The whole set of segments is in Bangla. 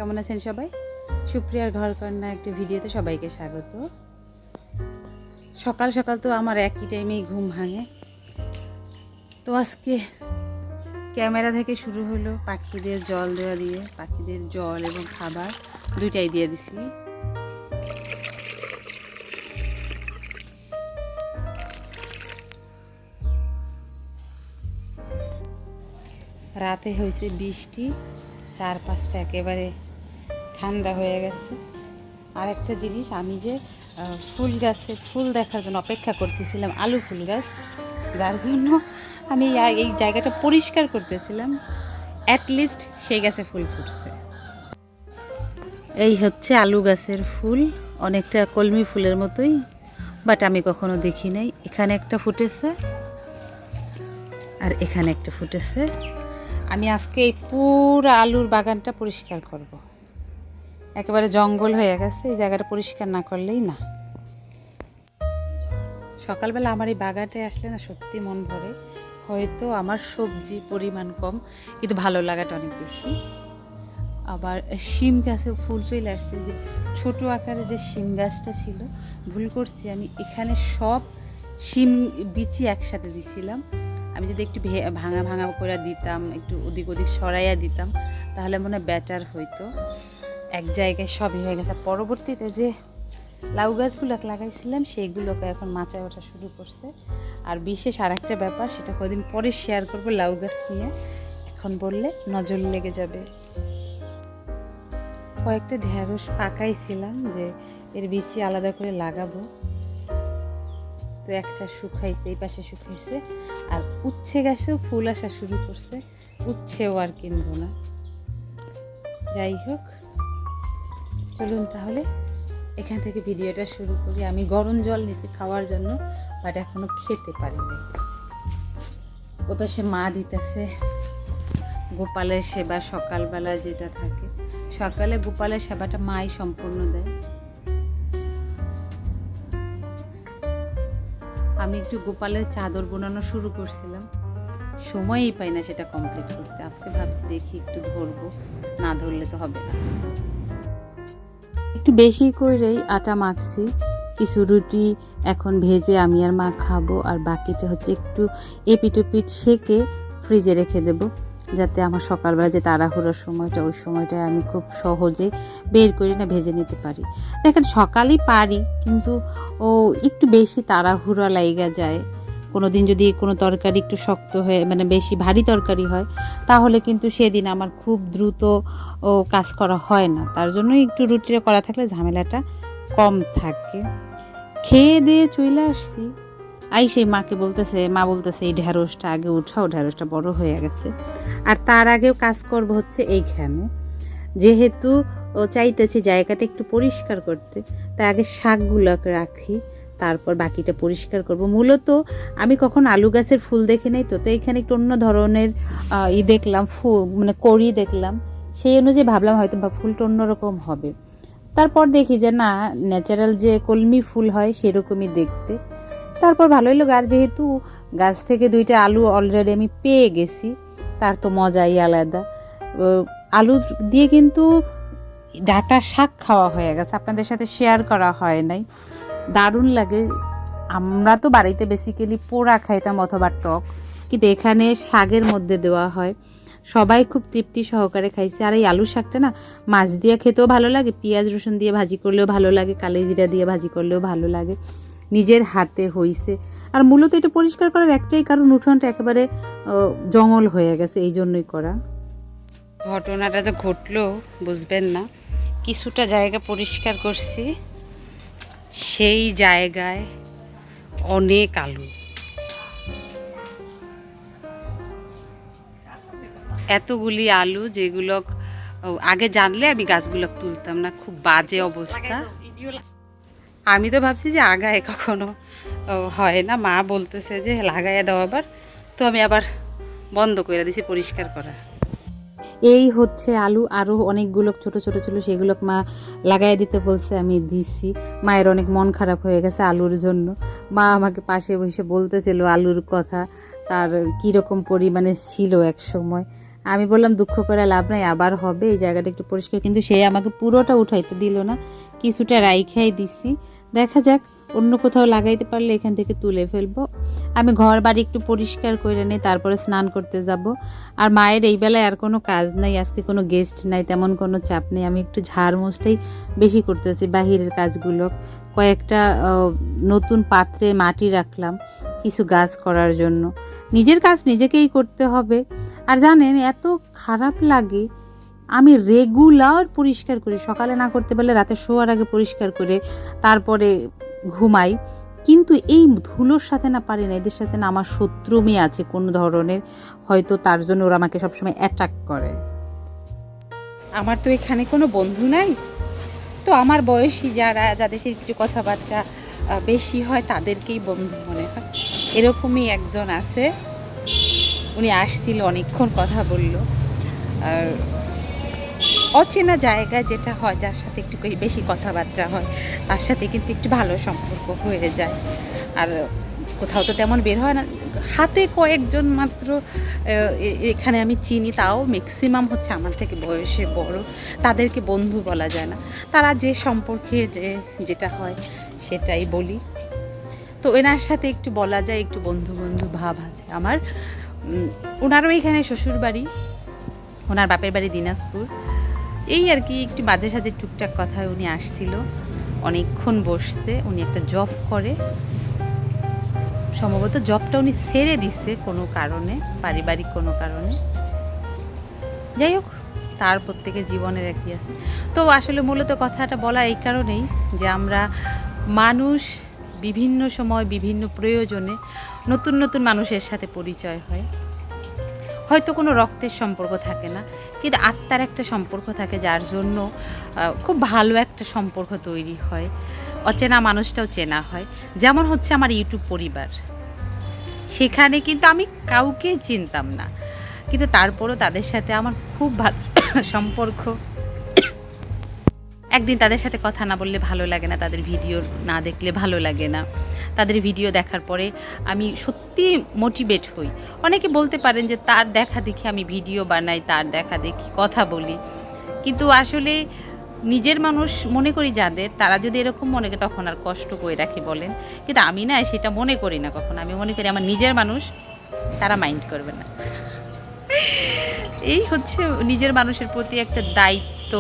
কেমন আছেন সবাই? সুপ্রিয়ার ঘরকন্যা একটা ভিডিওতে সবাইকে স্বাগত। সকাল সকাল তো আমার একই টাইমেই ঘুম ভাঙে। তো আজকে ক্যামেরা থেকে শুরু হলো পাখিদের জল দেওয়া দিয়ে, পাখিদের জল এবং খাবার দুইটাই দিয়ে দিছি। রাতে হয়েছে বৃষ্টি, চারপাশটা একেবারে ঠান্ডা হয়ে গেছে। আর একটা জিনিস, আমি যে ফুল গাছে ফুল দেখার জন্য অপেক্ষা করতেছিলাম, আলু ফুল গাছ, যার জন্য আমি এই জায়গাটা পরিষ্কার করতেছিলাম, অ্যাটলিস্ট সেই গাছে ফুল ফুটছে। এই হচ্ছে আলু গাছের ফুল, অনেকটা কলমি ফুলের মতোই, বাট আমি কখনো দেখি নাই। এখানে একটা ফুটেছে আর এখানে একটা ফুটেছে। আমি আজকে এই পুরো আলুর বাগানটা পরিষ্কার করব। একেবারে জঙ্গল হয়ে গেছে, এই জায়গাটা পরিষ্কার না করলেই না। সকালবেলা আমার এই বাগানটায় আসলে না সত্যি মন ভরে। হয়তো আমার সবজি পরিমাণ কম, কিন্তু ভালো লাগাটা অনেক বেশি। আবার শিম গাছেও ফুল চলে আসছে। যে ছোটো আকারে যে শিম গাছটা ছিল, ভুল করছি, আমি এখানে সব শিম বিচি একসাথে দিছিলাম। আমি যদি একটু ভাঙা ভাঙা করে দিতাম, একটু ওদিক ওদিক সরাইয়া দিতাম, তাহলে মনে হয় বেটার হইতো। এক জায়গায় সবই হয়ে গেছে। পরবর্তীতে যে লাউ গাছগুলো লাগাইছিলাম সেইগুলোকে এখন মাচায় ওঠা শুরু করছে। আর বিশেষ আর একটা ব্যাপার, সেটা কদিন পরে শেয়ার করবো লাউ গাছ নিয়ে, এখন বললে নজর লেগে যাবে। কয়েকটা ঢেঁড়স পাকাইছিলাম যে এর বিচি আলাদা করে লাগাবো, তো একটা শুকাইছে, এই পাশে শুকাইছে। আর উচ্ছে গাছেও ফুল আসা শুরু করছে, উচ্ছেও আর কিনবো না। যাই হোক, চলুন তাহলে এখান থেকে ভিডিওটা শুরু করি। আমি গরম জল নিয়েছি খাওয়ার জন্য, বাট এখনো খেতে পারিনি। ও পাশে মা দিতেছে গোপালের সেবা, সকালবেলা যেটা থাকে। সকালে গোপালের সেবাটা মাই সম্পূর্ণ দেয়। আমি একটু গোপালের চাদর বোনানো শুরু করছিলাম, সময়ই পাই না সেটা কমপ্লিট করতে। আজকে ভাবছি দেখি একটু ধরবো, না ধরলে তো হবে না। একটু বেশি করেই আটা মাখছি, কিছু রুটি এখন ভেজে আমি আর মা খাবো, আর বাকিটা হচ্ছে একটু এপিট ওপিট সেকে ফ্রিজে রেখে দেবো, যাতে আমার সকালবেলা যে তাড়াহুড়োর সময়টা, ওই সময়টায় আমি খুব সহজে বের করি না, ভেজে নিতে পারি। দেখেন সকালেই পারি, কিন্তু ও একটু বেশি তাড়াহুড়ো লাইগা যায়। কোনো দিন যদি কোনো তরকারি একটু শক্ত হয়ে, মানে বেশি ভারী তরকারি হয়, তাহলে কিন্তু সেদিন আমার খুব দ্রুত কাজ করা হয় না। তার জন্যই একটু রুটিটা করা থাকলে ঝামেলাটা কম থাকে। খেয়ে দিয়ে চলে আসছি, সেই মাকে বলতেছে, মা বলতেছে এই ঢেঁড়সটা আগে উঠাও, ঢেঁড়সটা বড় হয়ে গেছে। আর তার আগেও কাজ করব হচ্ছে এইখানে, যেহেতু ও চাইতেছে জায়গাটা একটু পরিষ্কার করতে, তাই আগে শাকগুলোকে রাখি, তারপর বাকিটা পরিষ্কার করব। মূলত আমি কখন আলু গাছের ফুল দেখি নাই, তো এখানে একটু অন্য ধরনের দেখলাম, ফুল মানে কড়ি দেখলাম, সেই অনুযায়ী ভাবলাম হয়তো ফুলটা অন্যরকম হবে। তারপর দেখি যে না, ন্যাচারাল যে কলমি ফুল হয় সেরকমই দেখতে। তারপর ভালোই লাগে। আর যেহেতু গাছ থেকে দুইটা আলু অলরেডি আমি পেয়ে গেছি, তার তো মজাই আলাদা। আলু দিয়ে কিন্তু ডাঁটা শাক খাওয়া হয়ে গেছে, আপনাদের সাথে শেয়ার করা হয় নাই, দারুণ লাগে। আমরা তো বাড়িতে বেসিক্যালি পোড়া খাইতাম অথবা টক, কিন্তু এখানে শাকের মধ্যে দেওয়া হয়, সবাই খুব তৃপ্তি সহকারে খাইছে। আর এই আলু শাকটা না মাছ দিয়ে খেতেও ভালো লাগে, পেঁয়াজ রসুন দিয়ে ভাজি করলেও ভালো লাগে, কালিজিরা দিয়ে ভাজি করলেও ভালো লাগে। নিজের হাতে হইছে। আর মূলত এটা পরিষ্কার করার একটাই কারণ, উঠোনটা একেবারে জঙ্গল হয়ে গেছে, এই জন্যই করা। ঘটনাটা যে ঘটলো বুঝবেন না। কিছুটা জায়গা পরিষ্কার করছি, সেই জায়গায় অনেক আলু, এতগুলি আলু, যেগুলো আগে জানলে আমি গাছগুলো তুলতাম না, খুব বাজে অবস্থা। আমি তো ভাবছি যে আগায় কখনো হয় না, মা বলতেছে যে লাগাইয়া দাও আবার, তো আমি আবার বন্ধ করে দিছি পরিষ্কার করা। এই হচ্ছে আলু, আরও অনেকগুলো ছোট ছোট ছিল, সেগুলো মা লাগাই দিতে বলছে, আমি দিছি। মায়ের অনেক মন খারাপ হয়ে গেছে আলুর জন্য। মা আমাকে পাশে বসে বলতেছিল আলুর কথা, তার কীরকম পরিমাণে ছিল এক সময়। আমি বললাম দুঃখ করে লাভ নাই, আবার হবে, এই জায়গাটা একটু পরিষ্কার। কিন্তু সে আমাকে পুরোটা উঠাইতে দিল না, কিছুটা রাইখাই দিছি। দেখা যাক, অন্য কোথাও লাগাইতে পারলে এখান থেকে তুলে ফেলবো। আমি ঘর বাড়ি একটু পরিষ্কার করে নিই, তারপরে স্নান করতে যাব। আর মায়ের এই বেলায় আর কোনো কাজ নাই, আজকে কোনো গেস্ট নাই, তেমন কোনো চাপ নেই। আমি একটু ঝাড় মোছটাই বেশি করতেছি, বাহিরের কাজগুলো। কয়েকটা নতুন পাত্রে মাটি রাখলাম কিছু গাছ করার জন্য। নিজের কাজ নিজেকেই করতে হবে। আর জানেন, এত খারাপ লাগে, আমি রেগুলার পরিষ্কার করি, সকালে না করতে পারলে রাতে শোয়ার আগে পরিষ্কার করে তারপরে ঘুমাই। কিন্তু এই ধুলোর সাথে না পারি না, এদের সাথে না আমার শত্রুমি আছে কোনো ধরনের, হয়তো তার জন্য ওরা আমাকে সবসময় অ্যাটাক করে। আমার তো এখানে কোনো বন্ধু নাই, তো আমার বয়সী যাদের সাথে একটু কথাবার্তা বেশি হয় তাদেরকেই বন্ধু মনে হয়। এরকমই একজন আছে, উনি আসছিল, অনেকক্ষণ কথা বলল। আর অচেনা জায়গায় যেটা হয়, যার সাথে একটু বেশি কথাবার্তা হয় তার সাথে কিন্তু একটু ভালো সম্পর্ক হয়ে যায়। আর কোথাও তো তেমন বের হয় না, হাতে কয়েকজন মাত্র এখানে আমি চিনি, তাও ম্যাক্সিমাম হচ্ছে আমার থেকে বয়সে বড়, তাদেরকে বন্ধু বলা যায় না। তারা যে সম্পর্কে যেটা হয় সেটাই বলি। তো এনার সাথে একটু বলা যায়, একটু বন্ধু বন্ধু ভাব আছে আমার। ওনারও এখানে শ্বশুর বাড়ি, ওনার বাপের বাড়ি দিনাজপুর। এই আর কি, একটু মাঝে সাঝে টুকটাক কথায় উনি আসছিল, অনেকক্ষণ বসতে। উনি একটা জব করে, সম্ভবত জবটা উনি ছেড়ে দিছে কোনো কারণে, পারিবারিক কোনো কারণে। যাই হোক, তার প্রত্যেকের জীবনের একই আছে। তো আসলে মূলত কথাটা বলা এই কারণেই যে আমরা মানুষ বিভিন্ন সময় বিভিন্ন প্রয়োজনে নতুন নতুন মানুষের সাথে পরিচয় হয়। হয়তো কোনো রক্তের সম্পর্ক থাকে না, কিন্তু আত্মার একটা সম্পর্ক থাকে, যার জন্য খুব ভালো একটা সম্পর্ক তৈরি হয়। অচেনা মানুষটাও চেনা হয়। যেমন হচ্ছে আমার ইউটিউব পরিবার, সেখানে কিন্তু আমি কাউকে চিনতাম না, কিন্তু তারপরও তাদের সাথে আমার খুব ভালো সম্পর্ক। একদিন তাদের সাথে কথা না বললে ভালো লাগে না, তাদের ভিডিও না দেখলে ভালো লাগে না। তাদের ভিডিও দেখার পরে আমি সত্যি মোটিভেট হই। অনেকে বলতে পারেন যে তার দেখা দেখি আমি ভিডিও বানাই, তার দেখা দেখি কথা বলি, কিন্তু আসলে নিজের মানুষ মনে করি যাদের, তারা যদি এরকম মনে করে তখন আর কষ্ট করে রাখি বলেন। কিন্তু আমি না, সেটা মনে করি না কখনো। আমি মনে করি আমার নিজের মানুষ, তারা মাইন্ড করবে না। এই হচ্ছে নিজের মানুষের প্রতি একটা দায়িত্ব,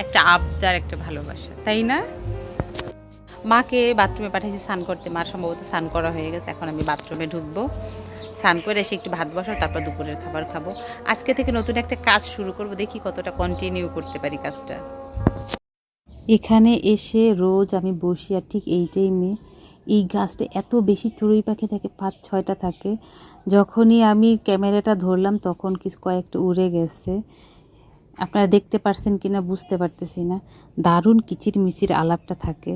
একটা আবদার, একটা ভালোবাসা, তাই না? মাকে বাথরুমে পাঠিয়েছি স্নান করতে, মার সম্ভবত স্নান করা হয়ে গেছে। এখন আমি বাথরুমে ঢুকবো, স্নান করে এসে একটু ভাত বসাবো, তারপর দুপুরের খাবার খাবো। আজকে থেকে নতুন একটা কাজ শুরু করব, দেখি কতটা কন্টিনিউ করতে পারি কাজটা। এখানে এসে রোজ আমি বসি, আর ঠিক এই টাইমে এই গাছটা এত বেশি চড়ুই পাখি থাকে, 5-6টা থাকে। যখনই আমি ক্যামেরাটা ধরলাম তখন কয়েকটা উড়ে গেছে। আপনারা দেখতে পারছেন কিনা বুঝতে পারতেছি না, দারুণ কিচির মিচির আলাপটা থাকে।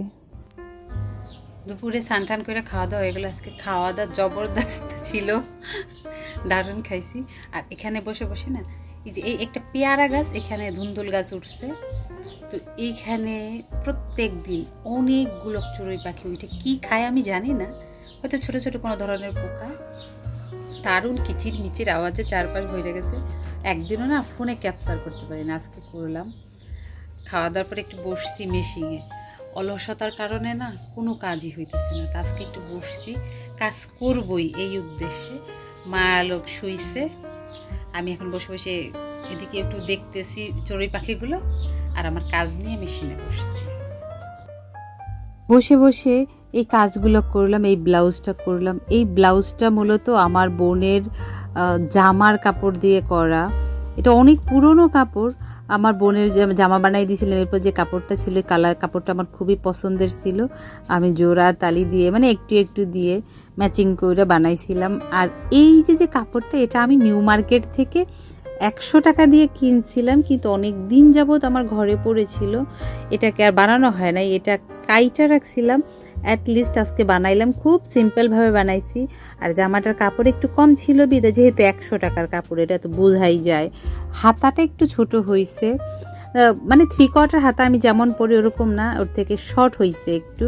দুপুরে স্নান টান করে খাওয়া দাওয়া হয়ে গেলো। আজকে খাওয়া দাওয়া জবরদস্ত ছিল, দারুণ খাইছি। আর এখানে বসে বসে না, এই যে এই একটা পেয়ারা গাছ, এখানে ধুন্দুল গাছ উঠছে, তো এইখানে প্রত্যেক দিন অনেকগুলো চড়ুই পাখি উঠে। কি খায় আমি জানি না, হয়তো ছোট ছোট কোনো ধরনের পোকা। দারুণ কিচির মিচির আওয়াজে চারপাশ ভরে গেছে। একদিনও না ফোনে ক্যাপচার করতে পারি না, আজকে করলাম। খাওয়া দাওয়ার পরে একটু বসছি মেশিনে, অলসতার কারণে না কোনো কাজই হইতেছে না। তা আজকে একটু বসছি, কাজ করবই এই উদ্দেশ্যে। মা লোক শুইছে, আমি এখন বসে বসে এদিকে একটু দেখতেছি চড়ুই পাখিগুলো, আর আমার কাজ নিয়ে মেশিনে বসছি। বসে বসে এই কাজগুলো করলাম, এই ব্লাউজটা করলাম। এই ব্লাউজটা মূলত আমার বোনের জামার কাপড় দিয়ে করা। এটা অনেক পুরনো কাপড়, আমার বোনের জামা বানাই দিয়েছিলাম। এরপর যে কাপড়টা ছিল, কালার কাপড়টা আমার খুবই পছন্দের ছিল। আমি জোড়া তালি দিয়ে, মানে একটু একটু দিয়ে ম্যাচিং করে বানাইছিলাম। আর এই যে কাপড়টা, এটা আমি নিউ মার্কেট থেকে 100 টাকা দিয়ে কিনছিলাম, কিন্তু অনেক দিন যাবৎ আমার ঘরে পড়েছিল। এটাকে আর বানানো হয় নাই, এটা কাইটা রাখছিলাম। অ্যাটলিস্ট আজকে বানাইলাম, খুব সিম্পলভাবে বানাইছি। আর জামাটার কাপড় একটু কম ছিল বিদে, যেহেতু 100 টাকার কাপড়, এটা তো বোঝাই যায়। হাতাটা একটু ছোট হয়েছে, মানে 3/4 হাতা আমি যেমন পরি ওরকম না, ওর থেকে শর্ট হয়েছে একটু,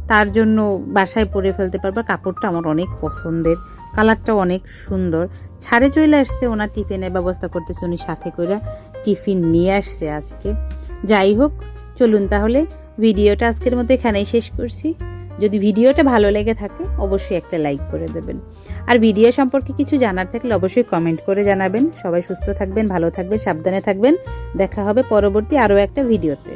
তার জন্য বাসায় পরে ফেলতে পারবো। কাপড়টা আমার অনেক পছন্দের, কালারটাও অনেক সুন্দর। ছাড়ে চলে আসছে, ওনার টিফিনের ব্যবস্থা করতেছে, উনি সাথে করে টিফিন নিয়ে আসছে আজকে। যাই হোক, চলুন তাহলে ভিডিওটা আজকের মতো এখানেই শেষ করছি। যদি ভিডিওটা ভালো লেগে থাকে অবশ্যই একটা লাইক করে দেবেন, আর ভিডিও সম্পর্কে কিছু জানার থাকলে অবশ্যই কমেন্ট করে জানাবেন। সবাই সুস্থ থাকবেন, ভালো থাকবেন, সাবধানে থাকবেন। দেখা হবে পরবর্তী আরও একটা ভিডিওতে।